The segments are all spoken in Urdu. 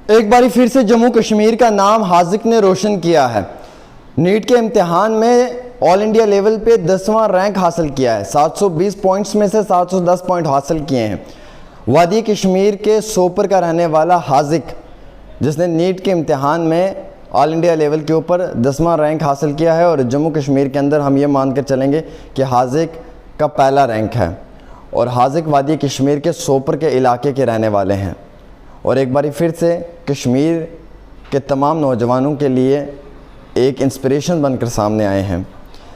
ایک باری پھر سے جموں کشمیر کا نام حاذق نے روشن کیا ہے۔ نیٹ کے امتحان میں آل انڈیا لیول پہ 10واں رینک حاصل کیا ہے۔ 720 پوائنٹس میں سے 710 پوائنٹ حاصل کیے ہیں۔ وادی کشمیر کے سوپر کا رہنے والا حاذق، جس نے نیٹ کے امتحان میں آل انڈیا لیول کے اوپر 10واں رینک حاصل کیا ہے، اور جموں کشمیر کے اندر ہم یہ مان کر چلیں گے کہ حاذق کا پہلا رینک ہے، اور حاذق وادی کشمیر کے سوپر کے علاقے کے رہنے والے ہیں، اور ایک باری پھر سے کشمیر کے تمام نوجوانوں کے لیے ایک انسپریشن بن کر سامنے آئے ہیں۔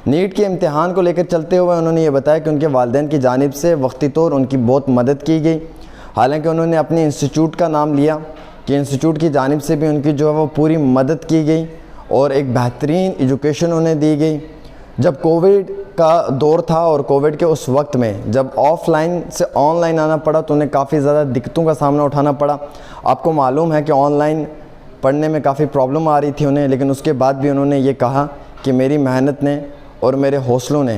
نیٹ کے امتحان کو لے کر چلتے ہوئے انہوں نے یہ بتایا کہ ان کے والدین کی جانب سے وقتی طور ان کی بہت مدد کی گئی، حالانکہ انہوں نے اپنی انسٹیٹیوٹ کا نام لیا کہ انسٹیٹیوٹ کی جانب سے بھی ان کی جو ہے وہ پوری مدد کی گئی اور ایک بہترین ایجوکیشن انہیں دی گئی۔ جب کووڈ کا دور تھا اور کووڈ کے اس وقت میں جب آف لائن سے آن لائن آنا پڑا تو انہیں کافی زیادہ دقتوں کا سامنا اٹھانا پڑا۔ آپ کو معلوم ہے کہ آن لائن پڑھنے میں کافی پرابلم آ رہی تھی انہیں، لیکن اس کے بعد بھی انہوں نے یہ کہا کہ میری محنت نے اور میرے حوصلوں نے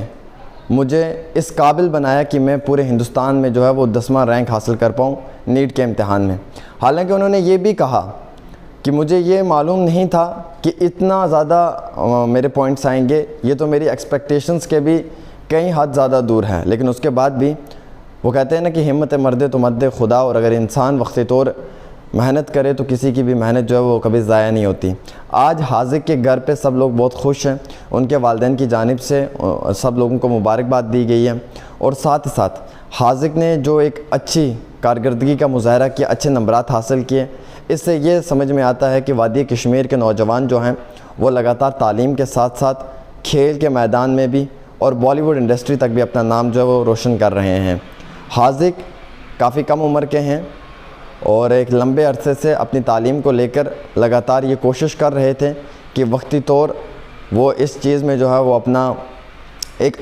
مجھے اس قابل بنایا کہ میں پورے ہندوستان میں جو ہے وہ 10واں رینک حاصل کر پاؤں نیٹ کے امتحان میں۔ حالانکہ انہوں نے یہ بھی کہا کہ مجھے یہ معلوم نہیں تھا کہ اتنا زیادہ میرے پوائنٹس آئیں گے، یہ تو میری ایکسپیکٹیشنز کے بھی کئی حد زیادہ دور ہے، لیکن اس کے بعد بھی وہ کہتے ہیں نا کہ ہمت مردے تو مد خدا، اور اگر انسان وقتی طور محنت کرے تو کسی کی بھی محنت جو ہے وہ کبھی ضائع نہیں ہوتی۔ آج حاذق کے گھر پہ سب لوگ بہت خوش ہیں، ان کے والدین کی جانب سے سب لوگوں کو مبارکباد دی گئی ہے، اور ساتھ ہی ساتھ حاذق نے جو ایک اچھی کارکردگی کا مظاہرہ کیا، اچھے نمبرات حاصل کیے، اس سے یہ سمجھ میں آتا ہے کہ وادی کشمیر کے نوجوان جو ہیں وہ لگاتار تعلیم کے ساتھ ساتھ کھیل کے میدان میں بھی اور بالی ووڈ انڈسٹری تک بھی اپنا نام جو ہے وہ روشن کر رہے ہیں۔ حاذق کافی کم عمر کے ہیں اور ایک لمبے عرصے سے اپنی تعلیم کو لے کر لگاتار یہ کوشش کر رہے تھے کہ وقتی طور وہ اس چیز میں جو ہے وہ اپنا ایک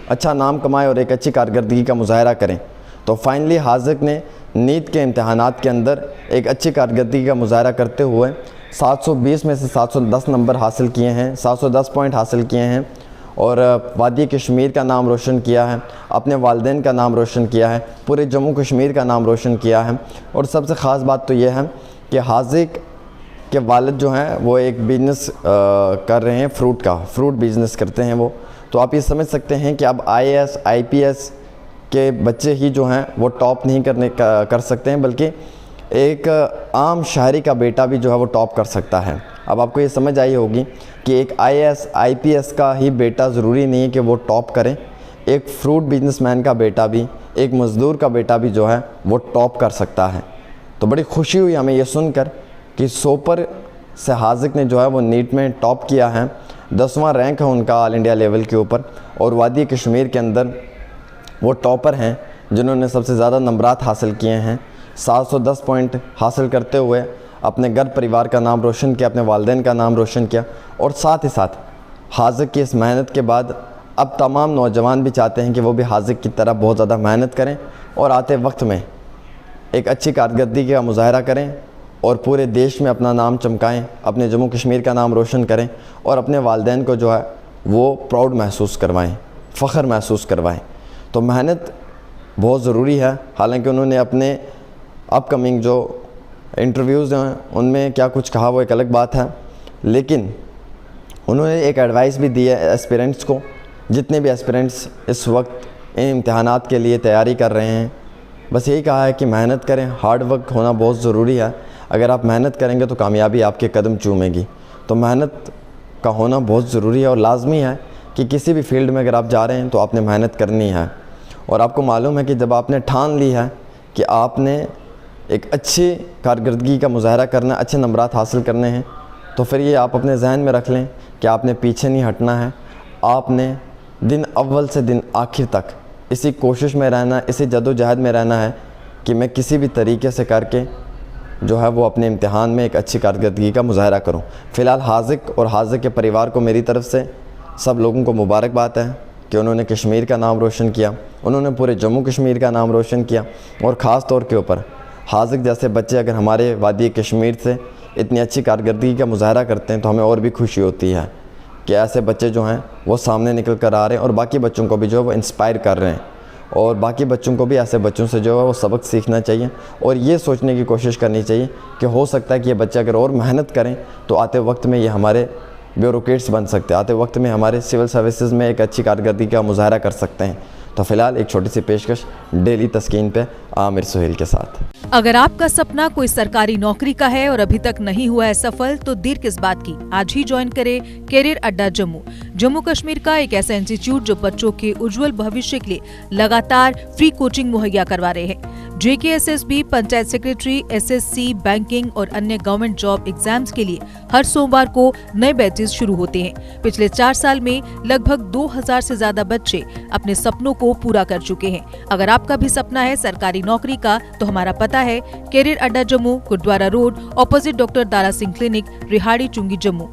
اچھا نام کمائے اور ایک اچھی کارکردگی کا مظاہرہ کریں۔ تو فائنلی حاذق نے نیٹ کے امتحانات کے اندر ایک اچھی کارکردگی کا مظاہرہ کرتے ہوئے 720 میں سے 710 نمبر حاصل کیے ہیں، 710 پوائنٹ حاصل کیے ہیں، اور وادی کشمیر کا نام روشن کیا ہے، اپنے والدین کا نام روشن کیا ہے، پورے جموں کشمیر کا نام روشن کیا ہے۔ اور سب سے خاص بات تو یہ ہے کہ حاذق کے والد جو ہیں وہ ایک بزنس کر رہے ہیں، فروٹ بزنس کرتے ہیں وہ، تو آپ یہ سمجھ سکتے ہیں کہ اب IAS IPS کے بچے ہی جو ہیں وہ ٹاپ نہیں کر سکتے ہیں، بلکہ ایک عام شہری کا بیٹا بھی جو ہے وہ ٹاپ کر سکتا ہے۔ اب آپ کو یہ سمجھ آئی ہوگی کہ ایک IAS IPS کا ہی بیٹا ضروری نہیں ہے کہ وہ ٹاپ کریں، ایک فروٹ بزنس مین کا بیٹا بھی، ایک مزدور کا بیٹا بھی جو ہے وہ ٹاپ کر سکتا ہے۔ تو بڑی خوشی ہوئی ہمیں یہ سن کر کہ سوپر سے حاذق نے جو ہے وہ نیٹ میں ٹاپ کیا ہے، 10واں رینک ہے ان کا آل انڈیا لیول کے اوپر، اور وادی کشمیر کے اندر وہ ٹاپر ہیں جنہوں نے سب سے زیادہ نمبرات حاصل کیے ہیں، 710 پوائنٹ حاصل کرتے ہوئے اپنے گھر پریوار کا نام روشن کیا، اپنے والدین کا نام روشن کیا، اور ساتھ ہی ساتھ حاذق کی اس محنت کے بعد اب تمام نوجوان بھی چاہتے ہیں کہ وہ بھی حاذق کی طرح بہت زیادہ محنت کریں اور آتے وقت میں ایک اچھی کارکردگی کا مظاہرہ کریں اور پورے دیش میں اپنا نام چمکائیں، اپنے جموں کشمیر کا نام روشن کریں، اور اپنے والدین کو جو ہے وہ پراؤڈ محسوس کروائیں، فخر محسوس کروائیں۔ تو محنت بہت ضروری ہے۔ حالانکہ انہوں نے اپنے اپ کمنگ جو انٹرویوز ہیں ان میں کیا کچھ کہا وہ ایک الگ بات ہے، لیکن انہوں نے ایک ایڈوائس بھی دی ہے ایسپیرنٹس کو، جتنے بھی ایسپیرنٹس اس وقت ان امتحانات کے لیے تیاری کر رہے ہیں، بس یہی کہا ہے کہ محنت کریں، ہارڈ ورک ہونا بہت ضروری ہے۔ اگر آپ محنت کریں گے تو کامیابی آپ کے قدم چومے گی۔ تو محنت کا ہونا بہت ضروری ہے اور لازمی ہے کہ کسی بھی فیلڈ میں اگر آپ جا رہے ہیں تو آپ نے محنت کرنی ہے، اور آپ کو معلوم ہے کہ جب آپ نے ٹھان لی ہے کہ آپ نے ایک اچھی کارکردگی کا مظاہرہ کرنا، اچھے نمبرات حاصل کرنے ہیں، تو پھر یہ آپ اپنے ذہن میں رکھ لیں کہ آپ نے پیچھے نہیں ہٹنا ہے، آپ نے دن اول سے دن آخر تک اسی کوشش میں رہنا، اسی جد و جہد میں رہنا ہے کہ میں کسی بھی طریقے سے کر کے جو ہے وہ اپنے امتحان میں ایک اچھی کارکردگی کا مظاہرہ کروں۔ فی الحال حاذق اور حاذق کے پریوار کو میری طرف سے سب لوگوں کو مبارکباد ہے کہ انہوں نے کشمیر کا نام روشن کیا، انہوں نے پورے جموں کشمیر کا نام روشن کیا، اور خاص طور کے اوپر حاذق جیسے بچے اگر ہمارے وادی کشمیر سے اتنی اچھی کارکردگی کا مظاہرہ کرتے ہیں تو ہمیں اور بھی خوشی ہوتی ہے کہ ایسے بچے جو ہیں وہ سامنے نکل کر آ رہے ہیں اور باقی بچوں کو بھی جو ہے وہ انسپائر کر رہے ہیں۔ اور باقی بچوں کو بھی ایسے بچوں سے جو ہے وہ سبق سیکھنا چاہیے اور یہ سوچنے کی کوشش کرنی چاہیے کہ ہو سکتا ہے کہ یہ بچہ اگر اور محنت کریں تو آتے وقت میں یہ ہمارے بیوروکریٹس بن سکتے ہیں، آتے وقت میں ہمارے سول سروسز میں ایک اچھی کارکردگی کا مظاہرہ کر سکتے ہیں۔ تو فی الحال ایک چھوٹی سی پیشکش ڈیلی تسکین پہ عامر سہیل کے ساتھ۔ اگر آپ کا سپنا کوئی سرکاری نوکری کا ہے اور ابھی تک نہیں ہوا ہے سفل تو دیر کس بات کی، آج ہی جوائن کرے کیریئر اڈا جموں۔ جموں کشمیر کا ایک ایسا انسٹیٹیوٹ جو بچوں کے اجول بھوشیہ کے لیے لگاتار فری کوچنگ مہیا کروا رہے ہیں۔ JKSSB، panchayat secretary, SSC، banking اور انیہ گورنمنٹ جاب ایگزامز کے لیے ہر سوموار کو نئے بیچز شروع ہوتے ہیں۔ پچھلے 4 سال میں لگ بھگ 2000 سے زیادہ بچے اپنے سپنوں کو پورا کر چکے ہیں۔ اگر آپ کا بھی سپنا ہے سرکاری نوکری کا تو ہمارا پتہ ہے کیریئر اڈا جموں، گردوارہ روڈ، اپوزٹ ڈاکٹر دارا سنگھ کلینک، ریہاڑی چنگی، جموں۔